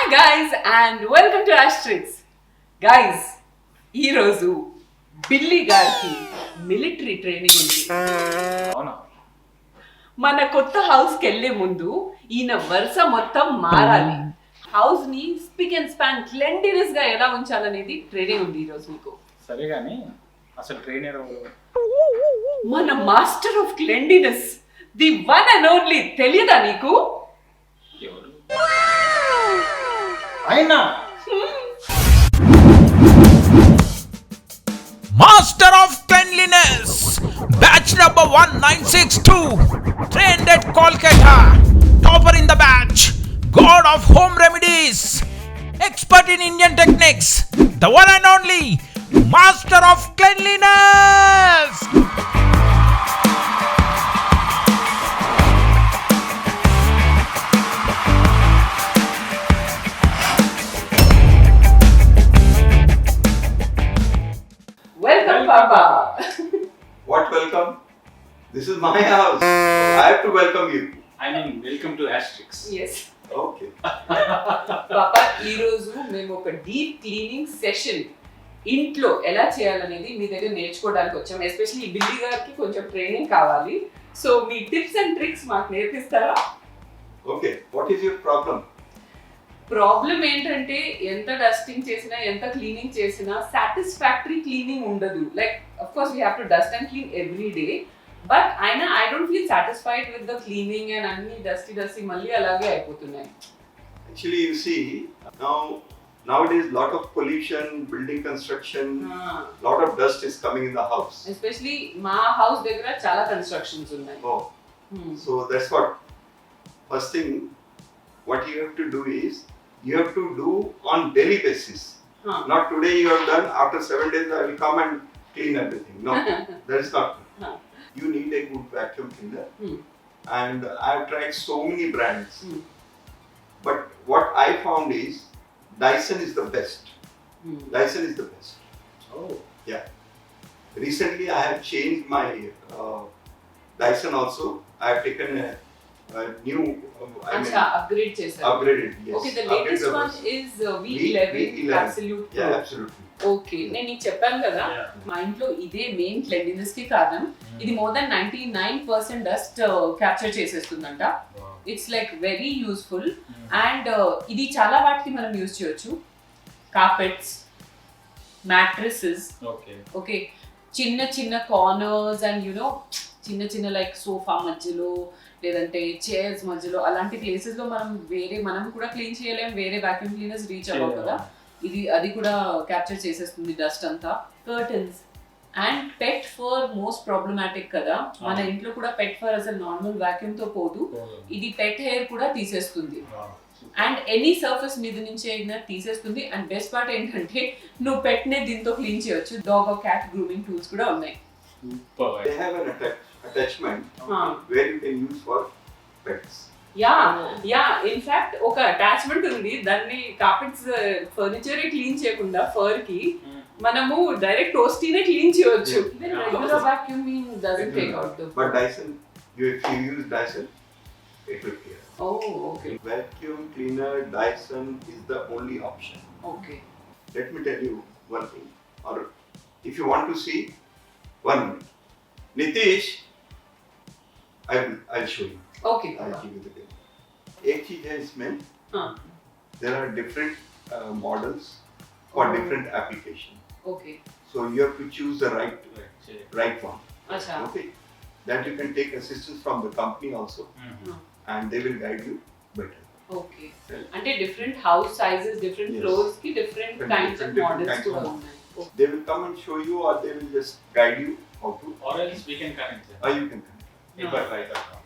guys and welcome to Ashtrixx. Guys, ఈ రోజు Billy గారికి మిలిటరీ ట్రైనింగ్ ఉంది. మన కొత్త హౌస్ కి వెళ్లే ముందు ఈయన వరుస మొత్తం మారాలి. హౌస్ ని స్పిక్ అండ్ స్పాన్ క్లెన్లీనెస్ గా ఎలా ఉంచాలనేది ట్రైనింగ్ ఉంది ఈ రోజు మీకు. సరే గానీ అసలు ట్రైనర్ మన master of cleanliness, the one and only. తెలియదా నీకు? ఎవరు? అయినా Master of Cleanliness, batch number 1962, trained at Kolkata, topper in the batch, god of home remedies, expert in Indian techniques, the one and only Master of Cleanliness. Welcome, Papa. What welcome? This is my house. I have to welcome you. I mean welcome to Ashtrixx. Yes. Okay. పాపా, ఈ రోజు మేము ఒక deep cleaning session ఇంట్లో ఎలా చేయాలనేది మీ దగ్గర నేర్చుకోవడానికి వచ్చాం. ఎస్పెషల్లీ బిల్లీ గారికి కొంచెం ట్రైనింగ్ కావాలి. సో మీ టిప్స్ అండ్ ట్రిక్స్ మాకు నేర్పిస్తారా? Okay. What is your problem? Problem ఏంటంటే ఎంత డస్టింగ్ చేసినా ఎంత క్లీనింగ్ చేసినా సాటిస్ఫాక్టరీ క్లీనింగ్ ఉండదు. Like of course we have to dust and clean every day, but అయినా I don't feel satisfied with the cleaning and అన్ని డస్టీ మళ్ళీ అలాగే అయిపోతున్నాయి. Actually, you see, nowadays lot of pollution, building construction, lot of dust is coming in the house. Especially మా house దగ్గర చాలా constructions ఉన్నాయి. Oh. So that's what. First thing, what you have to do is, you have to do on daily basis. Not today you have done, after 7 days I will come and clean everything. No, that is not good. You need a good vacuum cleaner. And I have tried so many brands. But what I found is, Dyson is the best. Dyson is the best. Oh. Yeah. Recently I have changed my Dyson also. I have taken a new, upgrade చేశారు. upgraded, yes. Okay, the latest Upgraded one version. is V11 V11 Absolute Pro. Yeah, absolutely. Okay, నేను నీకు చెప్పాను కదా, మా ఇంట్లో ఇదే main cleanliness కి కారణం. ఇది మోర్ దెన్ 99% డస్ట్ క్యాప్చర్ చేసేస్తుందంట. It's like very useful and ఇది చాలా వాటికి మనం యూజ్ చేయొచ్చు. కార్పెట్స్, మ్యాట్రెసెస్, ఓకే, చిన్న చిన్న కార్నర్స్ అండ్ యునో చిన్న లైక్ సోఫా మధ్యలో లేదంటే చైర్స్ మధ్యలో అలాంటి ప్లేసెస్ లో మనం కూడా క్లీన్ చేయలేం, వేరే వాక్యూమ్ క్లీనర్స్ రీచ్ అవ్వవు కదా. అది కూడా క్యాప్చర్ చేసేస్తుంది డస్ట్ అంతా. Curtains and pet for most problematic కదా. మన ఇంట్లో కూడా పెట్ ఫర్ అసలు నార్మల్ వాక్యూమ్ తో పోదు, ఇది పెట్ హెయిర్ కూడా తీసేస్తుంది అండ్ ఎనీ సర్ఫేస్ మీద నుంచి అయినా తీసేస్తుంది. అండ్ బెస్ట్ పార్ట్ ఏంటంటే నువ్వు పెట్ నే దీంతో క్లీన్ చేయొచ్చు. Dog or cat grooming tools కూడా ఉన్నాయి. They have an attachment where you can use for pets. Yeah in fact ఒక అటాచ్మెంట్ ఉంది. దాన్ని కార్పెట్స్ ఫర్నిచర్ క్లీన్ చేయకుండా ఫర్ కి మనము డైరెక్ట్ టోస్టీనే క్లీన్ చేయొచ్చు. Regular vacuuming doesn't take out the. But Dyson, if you use Dyson, it will clear. Oh, okay. Vacuum cleaner Dyson is the only option. Okay. Let me tell you one thing, or if you want to see, 1 minute. Nitish, I'll show you. Okay. I'll give you the demo. एक चीज है इसमें, there are different models for different application. Okay. So you have to choose the right one. Acha. Okay. That you can take assistance from the company also, and they will guide you better. Okay. అంటే different house sizes, different floors కి different kinds of models కూడా ఉన్నాయి. They will come and show you, or they will just guide you how to. Or else we can connect them. Or you can connect. एक बार try करता हूँ.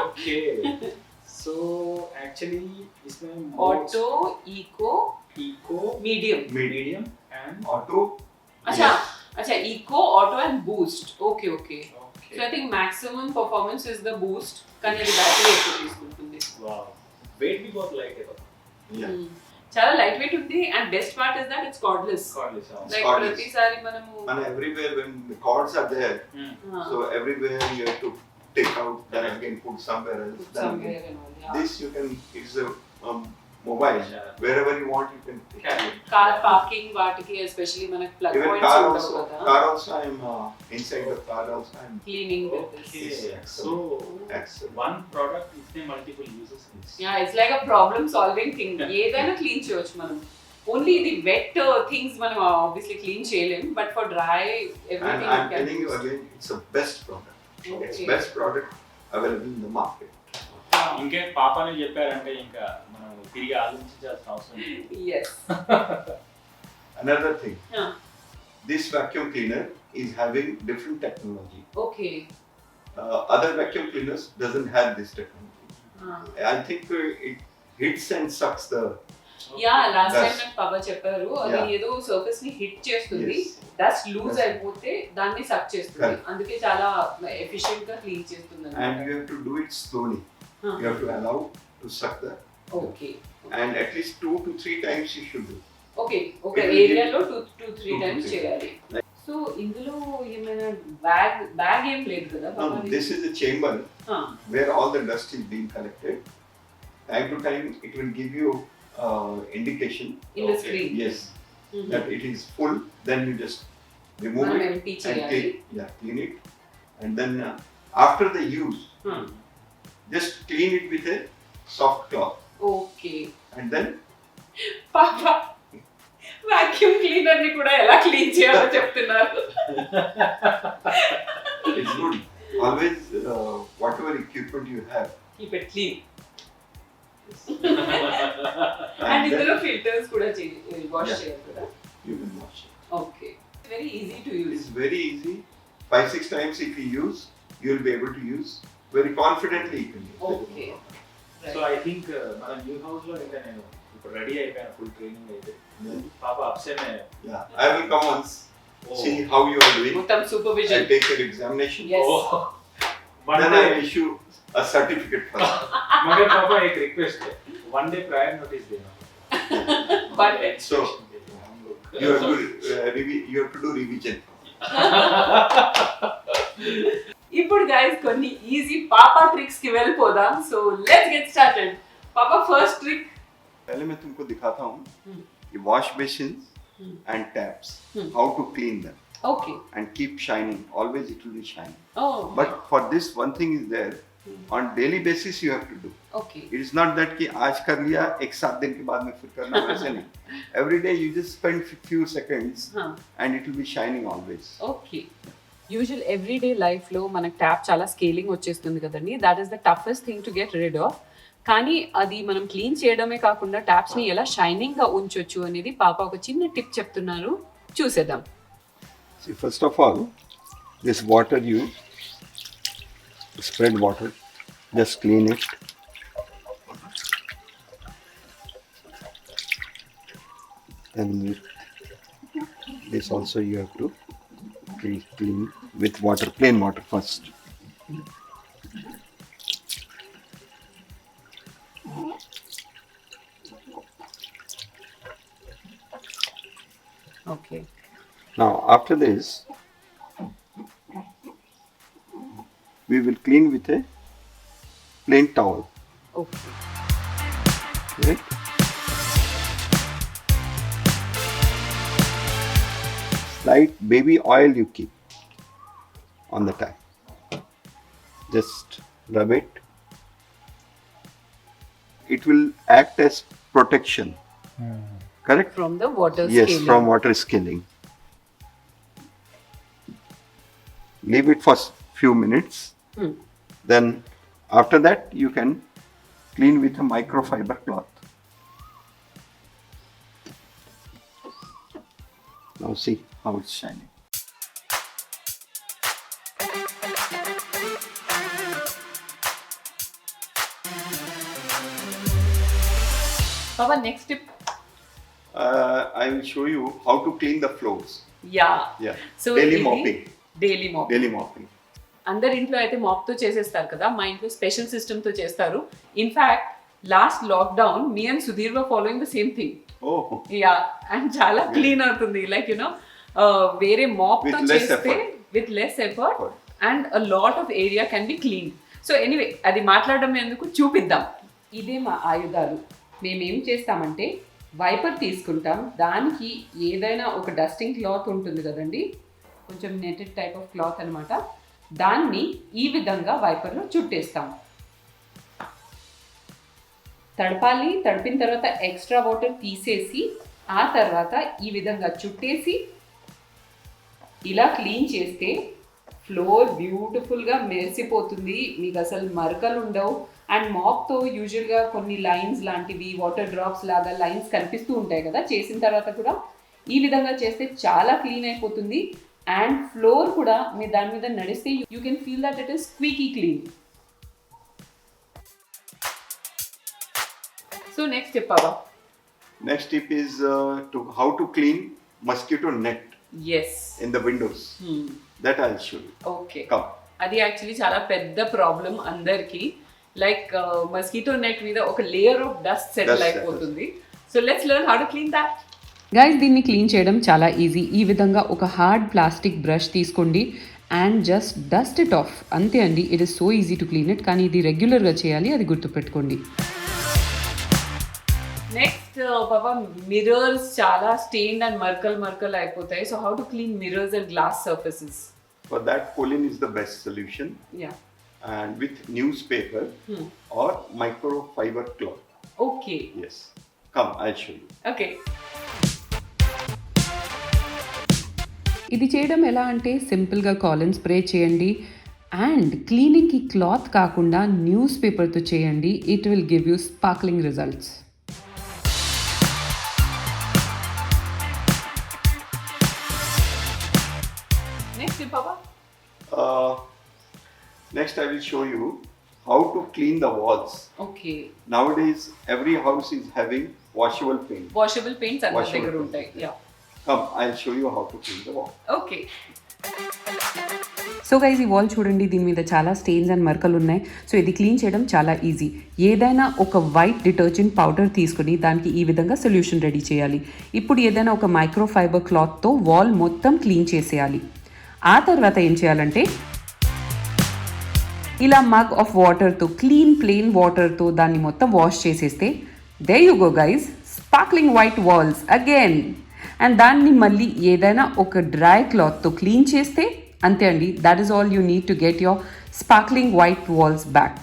Okay. So actually इसमें auto, eco, medium and auto. अच्छा eco, auto and boost. Okay. So I think maximum performance is the boost. కానీ అది battery ఎక్కువ తీసుకుంటుంది. Wow. Weight भी बहुत light है. Yeah. చాలా లైట్ వెయిట్ ఉంది and best part is that it's cardless. Like ప్రతిసారి మనము everywhere when the cords are there, so everywhere you have to take out, then again put somewhere else. Put then somewhere again. and all, yeah. This you can, it's a mobile. Yeah. Wherever you want, you can take Carry it. it. Car parking వాటికి especially మనకి plug Even points car ఉండవు also, కదా. car also I'm inside the car also I'm Cleaning with Okay. this. So excellent. one product is the multiple uses. Yeah, it's like a problem solving thing. ఏదైనా clean చేయొచ్చు మనం. Only ఇది wet things మనం obviously clean చేయలేం, but for dry And everything I'm telling you again, it's the best product. It's Okay. best product available in the market. ఇంకే పాపని చెప్పారంటే ఇంకా మనం తిరిగి ఆలోచించాల్సిన అవసరం లేదు. yes. Another thing, Yeah. this vacuum cleaner is having different technology. Okay. Other vacuum cleaners doesn't have this technology. I think it hits and sucks the. Yeah last time Dust. నాకు పాప చెప్పారు అది Yeah. ఏదో surface ని hit చేస్తుంది, Yes. Dust loose Dust. అయిపోతే దాన్ని సక్ చేస్తుంది, Correct. అందుకే చాలా ఎఫిషియెంట్ గా క్లీన్ చేస్తుంది And you have to do it slowly. You have to allow to suck the. Okay And at least 2 to 3 times you should do. Okay ఒక It will give- ఏరియాలో 2 to 3 2 to times 3. చేయాలి. Like- so ఇందులో ఏమైనా bag ఏం లేదు కదా Now, పాప? this is the chamber where all the dust is being collected. Time to time, it will give you indication. In the Okay. Screen Yes, that it is full. Then you just remove మనం it empty and చేయాలి. clean it. And then after the use, just clean it with a soft cloth. Okay And then పాప vacuum cleaner ని కూడా ఎలా clean చేయాలో చెప్తున్నారు. it's good. Always, whatever equipment you have. Keep it clean. And And ఇందులో then filters కూడా wash Yeah. చేయాలి కదా. you can wash it. Okay very easy to use. It's very easy. 5-6 times if you use, you'll be able to use. Very confidently you can use. Okay. So I think మన new house లో ఇంకా నేను ఇప్పుడు ready అయిపోయాను, full training అయితే. పాప upset Yeah, I will come once, see how you are doing, మొత్తం supervision. and take your examination. Yes. Then I will issue a certificate for that. मगर पापा एक रिक्वेस्ट है, वन डे प्रायर नोटिस देना. But So, you have to you have to do revision. ఇప్పుడు guys కొన్ని easy పాపా tricks కి వెళ్ళిపోదాం. So let's get started. పాపా ఫస్ట్ ట్రిక్. पहले मैं तुमको दिखाता हूँ कि wash basins and taps, how to clean them okay. and keep shining. Always it will be shining. ఓ But for this, one thing is there. On daily basis you have to do. Okay. It is not that कि आज कर लिया एक 7 दिन के बाद में फिर करना, वैसे नहीं. Every day you just spend few seconds and it will be shining always. Okay. Usual everyday లైఫ్లో మనకు ట్యాప్ చాలా స్కేలింగ్ వచ్చేస్తుంది కదండి. That is the toughest thing to get rid of. కానీ అది మనం క్లీన్ చేయడమే కాకుండా ట్యాప్స్ని ఎలా షైనింగ్గా ఉంచొచ్చు అనేది పాప ఒక చిన్న టిప్ చెప్తున్నారు, చూసేద్దాం. See, first of all, this water you spread water, just clean it. And with this also you have to clean with water, plain water first. Okay. Now after this, we will clean with a plain towel. Okay. Right? Slight baby oil you keep on the tap. Just rub it. It will act as protection. Correct? From the water Yes, scaling. from water scaling. Leave it for few minutes. Then after that you can clean with a microfiber cloth. Now see how it's shining. పాపా next tip. I will show you how to clean the floors. Yeah. Yeah. So Daily mopping. Daily mop. Daily mopping. అందరి ఇంట్లో అయితే MOP తో చేసేస్తారు కదా, మా ఇంట్లో special system తో చేస్తారు. In fact last lockdown me and Sudheer were following the same thing. Oh. Yeah, and చాలా క్లీన్ అవుతుంది. లైక్ వేరే మాప్ తో With less చేస్తే effort. With less effort and a lot of area can be clean. So anyway అది మాట్లాడడం ఎందుకు, చూపిద్దాం. ఇదే మా ఆయుధాలు. మేమేం చేస్తామంటే వైపర్ తీసుకుంటాం, దానికి ఏదైనా ఒక డస్టింగ్ క్లాత్ ఉంటుంది కదండి, కొంచెం నెటెడ్ టైప్ ఆఫ్ క్లాత్ అనమాట, దాన్ని ఈ విధంగా వైపర్లో చుట్టేస్తాం. తడపాలి, తడిపిన తర్వాత ఎక్స్ట్రా వాటర్ తీసేసి ఆ తర్వాత ఈ విధంగా చుట్టేసి ఇలా క్లీన్ చేస్తే ఫ్లోర్ బ్యూటిఫుల్గా మెరిసిపోతుంది, మీకు అసలు మరకలు ఉండవు. అండ్ మాప్తో యూజువల్గా కొన్ని లైన్స్ లాంటివి, వాటర్ డ్రాప్స్ లాగా లైన్స్ కనిపిస్తూ ఉంటాయి కదా, చేసిన తర్వాత కూడా ఈ విధంగా చేస్తే చాలా క్లీన్ అయిపోతుంది. అండ్ ఫ్లోర్ కూడా మీరు దాని మీద నడిస్తే you can feel that it is squeaky clean. So next step అవ్వ. Next tip is how to clean mosquito net s in the windows. That I'll show you. Okay, Come. అది actually చాలా పెద్ద problem అందరికి. Like mosquito net మీద ఒక layer of dust settle అయిపోతుంది. So let's learn how to clean that. Guys, దీన్ని clean చేయడం చాలా ఈజీ. ఈ విధంగా ఒక హార్డ్ ప్లాస్టిక్ బ్రష్ తీసుకోండి and just dust it of, అంతే అండి. It is so easy to clean it, కానీ ఇది రెగ్యులర్గా చేయాలి, అది గుర్తుపెట్టుకోండి. నెక్స్ట్ పాపా, మిర్రర్స్ చాలా స్టెయిన్డ్ అండ్ మర్కల్ అయిపోతాయి. So how to clean mirrors and glass surfaces? For that, Colin is the best solution. Yeah. And with newspaper or microfiber cloth. Okay. Yes. Come, I'll show you. Okay. ఇది చేయడం ఎలా అంటే సింపుల్గా కాలిన్ spray చేయండి and క్లీనింగ్కి cloth కాకుండా news పేపర్తో చేయండి. It will give you sparkling results. Next పాపా. Next, I will show you how to clean the walls. Okay. Nowadays, every house is having washable paint. Washable paints అన్ని దగ్గర ఉంటాయి. Yeah. Come, I'll show you how to clean the wall. Okay. So guys, ఈ wall చూడండి, దీని మీద చాలా stains and మరకలు ఉన్నాయి. సో ఇది క్లీన్ చేయడం చాలా ఈజీ. ఏదైనా ఒక వైట్ డిటర్జెంట్ పౌడర్ తీసుకుని దానికి ఈ విధంగా సొల్యూషన్ రెడీ చేయాలి. ఇప్పుడు ఏదైనా ఒక మైక్రోఫైబర్ క్లాత్తో వాల్ మొత్తం క్లీన్ చేసేయాలి. ఆ తర్వాత ఏం చేయాలంటే ఇలా మగ్ ఆఫ్ వాటర్తో, క్లీన్ ప్లెయిన్ వాటర్తో దాన్ని మొత్తం వాష్ చేసేస్తే there you go guys, sparkling white walls again. And దాన్ని మళ్ళీ ఏదైనా ఒక డ్రై క్లాత్తో క్లీన్ చేస్తే అంతే అండి. That is all you need to get your sparkling white walls back.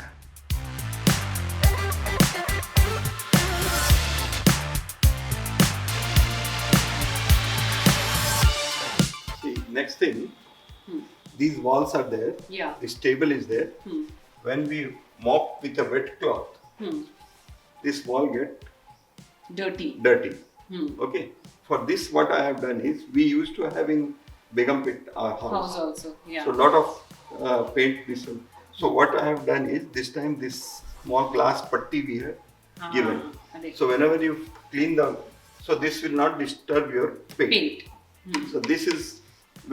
See, next thing, these walls are there. Yeah. This table is there. When we mop with a wet cloth, this wall get dirty. Okay. For this, what I have done is, we used to having Begum pit our house also. Yeah. So lot of paint this one. So what I have done is, this time this small glass putty we have given. So whenever you clean the, so this will not disturb your paint. So this is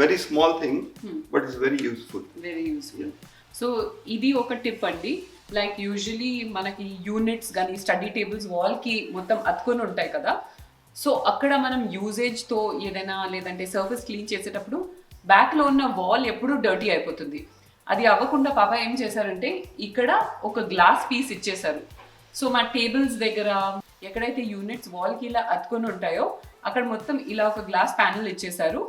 very small thing, but it's very useful. Very useful. So ఇది ఒక tip అండి. Like usually మనకి units కానీ study tables వాల్కి మొత్తం అతుకొని ఉంటాయి కదా. So అక్కడ మనం యూజేజ్తో ఏదైనా లేదంటే సర్ఫేస్ క్లీన్ చేసేటప్పుడు బ్యాక్లో ఉన్న వాల్ ఎప్పుడూ డర్టీ అయిపోతుంది. అది అవ్వకుండా పాప ఏం చేశారంటే ఇక్కడ ఒక గ్లాస్ పీస్ ఇచ్చేసారు. సో మా టేబుల్స్ దగ్గర ఎక్కడైతే యూనిట్స్ వాల్కి ఇలా అతుకొని ఉంటాయో అక్కడ మొత్తం ఇలా ఒక గ్లాస్ ప్యానెల్ ఇచ్చేసారు.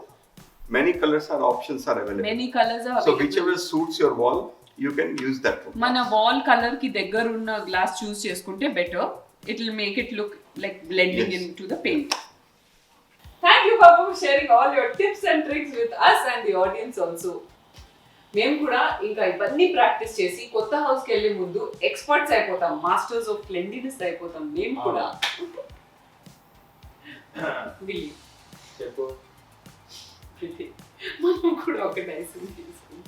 Many colors or options are available. Many colors are so available. whichever suits your wall, you can use that one. మన వాల్ కలర్ కి దగ్గర ఉన్న గ్లాస్ చూస్ చేసుకుంటే better. It will make it look like blending into the paint. Thank you Babu for sharing all your tips and tricks with us and the audience also. మేము కూడా ఇంకా ఇవన్నీ practice చేసి కొత్త హౌస్ కి వెళ్ళే ముందు ఎక్స్పర్ట్స్ అయిపోతాం, మాస్టర్స్ ఆఫ్ క్లెన్లీనెస్ అయిపోతాం మేము కూడా. బిల్లి చెప్పు. మనం కూడా ఒక డైసన్ తీసుకుందాం.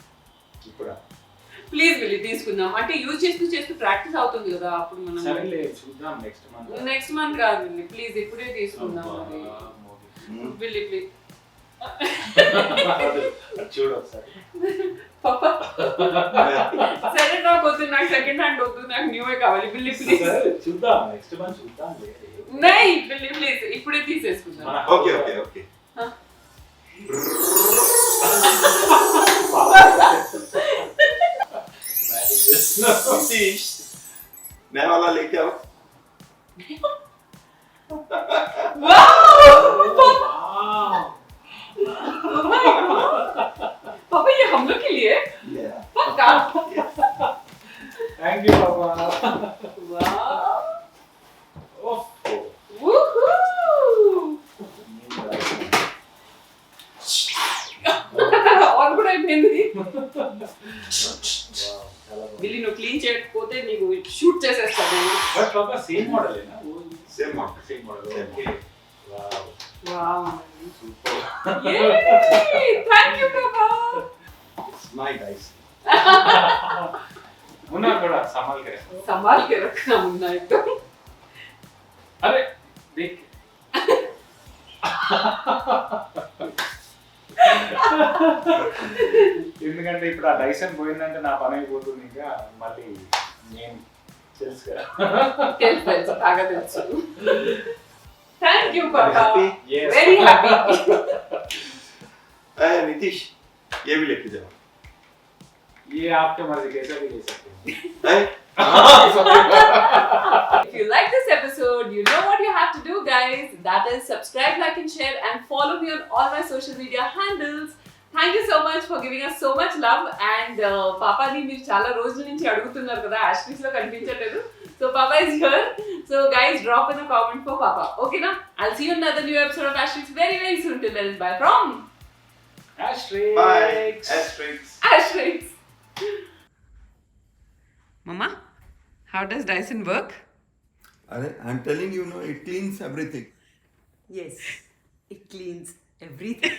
ఇప్పుడా? ప్లీజ్ బిల్లి తీసుకుందాం. అంటే యూజ్ చేస్తూ ప్రాక్టీస్ అవుతుంది కదా, అప్పుడు మనం సరేలే చూద్దాం నెక్స్ట్ మంత్ కాదు బిల్లి, ప్లీజ్ ఇప్పుడే తీసుకుందాం. బిల్లి ప్లీజ్ చూడు ఒకసారి. సరే నాకు వద్దు, నాకు సెకండ్ హ్యాండ్ వద్దు, నాకు న్యూవే కావాలి. బిల్లి ప్లీజ్ చూద్దాం నెక్స్ట్ మంత్ చూద్దాం. నై బిల్లి ప్లీజ్ ఇప్పుడే తీసేసుకుందాం. Okay. नीतीश नया वाला लेके आओ. पापा ये हम लोग के लिए Yeah. पक्का. Thank you, Papa. Wow. Oh. Woohoo. और కూడా అయిపోయింది. వీళ్ళు నువ్వు క్లీన్ చేయకపోతే నీకు షూట్ చేసేస్తాను. But Papa, same model, है ना? वो Same model. same model. Same Okay. Wow. Wow. Super. Yay! Thank you, Papa. It's my Dyson. Munna थोड़ा संभाल के रखो. संभाल के रखना मुन्ना एकदम. अरे देख. ఎందుకంటే ఇప్పుడు ఆ డైసన్ పోయిందంటే నా పని అయిపోతుంది ఇంకా మళ్ళీ నేను తెలుసు కదా. తెలుసు బాగా తెలుసు. Thank you, Papa. Happy? Yes. Very happy. Nitish ये भी लेके जाओ. ये आपके मर्जी कैसा भी ले सकते हैं. If you like this episode, you know what you have to do, guys. That is subscribe, like, and share, and follow me on all my social media handles. Thank you so much for giving us so much love. And Papa ni meer chala రోజుల నుంచి అడుగుతున్నారు కదా, Ashtrixx లో కనిపించట్లేదు. So Papa is here. So guys, drop in a comment for Papa. Okay na? I'll see you in another new episode of Ashtrixx very very soon. Till then, bye from Ashtrixx. Bye. Ashtrixx. Ashtrixx. Mama, how does Dyson work? I'm telling you, it cleans everything. Yes, it cleans everything.